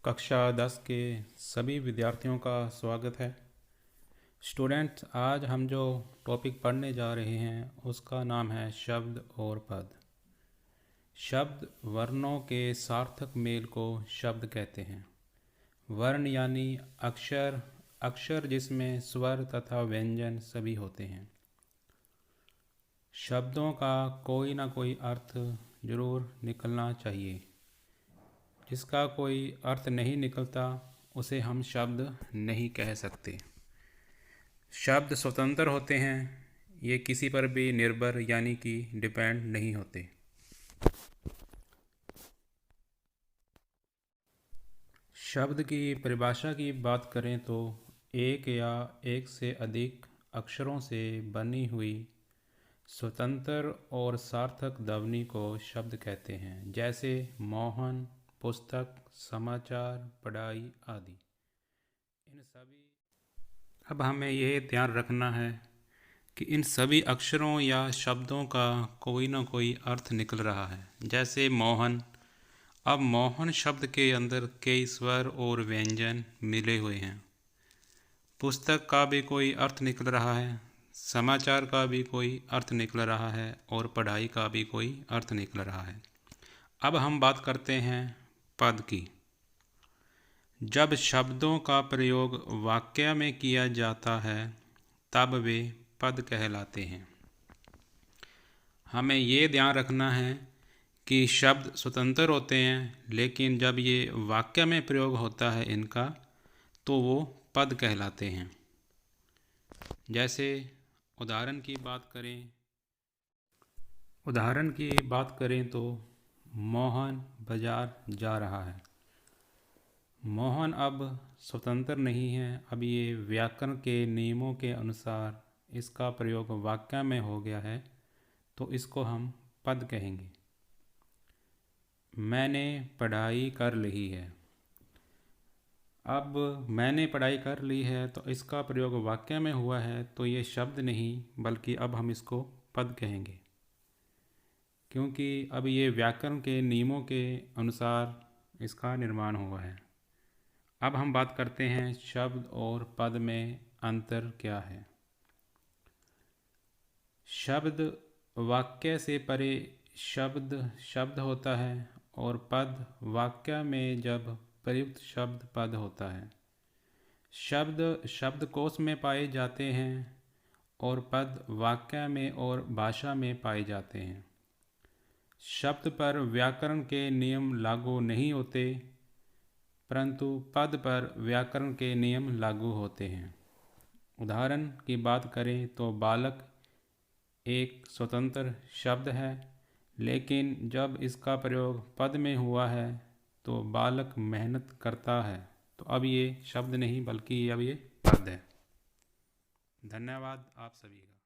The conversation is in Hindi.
कक्षा 10 के सभी विद्यार्थियों का स्वागत है। स्टूडेंट्स, आज हम जो टॉपिक पढ़ने जा रहे हैं उसका नाम है शब्द और पद। शब्द वर्णों के सार्थक मेल को शब्द कहते हैं। वर्ण यानी अक्षर, अक्षर जिसमें स्वर तथा व्यंजन सभी होते हैं। शब्दों का कोई ना कोई अर्थ जरूर निकलना चाहिए। जिसका कोई अर्थ नहीं निकलता उसे हम शब्द नहीं कह सकते। शब्द स्वतंत्र होते हैं, ये किसी पर भी निर्भर यानी कि डिपेंड नहीं होते। शब्द की परिभाषा की बात करें तो एक या एक से अधिक अक्षरों से बनी हुई स्वतंत्र और सार्थक ध्वनि को शब्द कहते हैं, जैसे मोहन, पुस्तक, समाचार, पढ़ाई आदि। इन सभी अब हमें यह ध्यान रखना है कि इन सभी अक्षरों या शब्दों का कोई ना कोई अर्थ निकल रहा है। जैसे मोहन, अब मोहन शब्द के अंदर कई स्वर और व्यंजन मिले हुए हैं। पुस्तक का भी कोई अर्थ निकल रहा है, समाचार का भी कोई अर्थ निकल रहा है और पढ़ाई का भी कोई अर्थ निकल रहा है। अब हम बात करते हैं पद की। जब शब्दों का प्रयोग वाक्य में किया जाता है तब वे पद कहलाते हैं। हमें ये ध्यान रखना है कि शब्द स्वतंत्र होते हैं, लेकिन जब ये वाक्य में प्रयोग होता है इनका तो वो पद कहलाते हैं। जैसे उदाहरण की बात करें तो मोहन बाजार जा रहा है। मोहन अब स्वतंत्र नहीं है, अब ये व्याकरण के नियमों के अनुसार इसका प्रयोग वाक्य में हो गया है तो इसको हम पद कहेंगे। मैंने पढ़ाई कर ली है। अब मैंने पढ़ाई कर ली है तो इसका प्रयोग वाक्य में हुआ है तो ये शब्द नहीं बल्कि अब हम इसको पद कहेंगे, क्योंकि अब ये व्याकरण के नियमों के अनुसार इसका निर्माण हुआ है। अब हम बात करते हैं शब्द और पद में अंतर क्या है। शब्द वाक्य से परे शब्द होता है और पद वाक्य में जब प्रयुक्त शब्द पद होता है। शब्द शब्दकोश में पाए जाते हैं और पद वाक्य में और भाषा में पाए जाते हैं। शब्द पर व्याकरण के नियम लागू नहीं होते, परंतु पद पर व्याकरण के नियम लागू होते हैं। उदाहरण की बात करें तो बालक एक स्वतंत्र शब्द है, लेकिन जब इसका प्रयोग पद में हुआ है तो बालक मेहनत करता है, तो अब ये शब्द नहीं बल्कि अब ये पद है। धन्यवाद आप सभी का।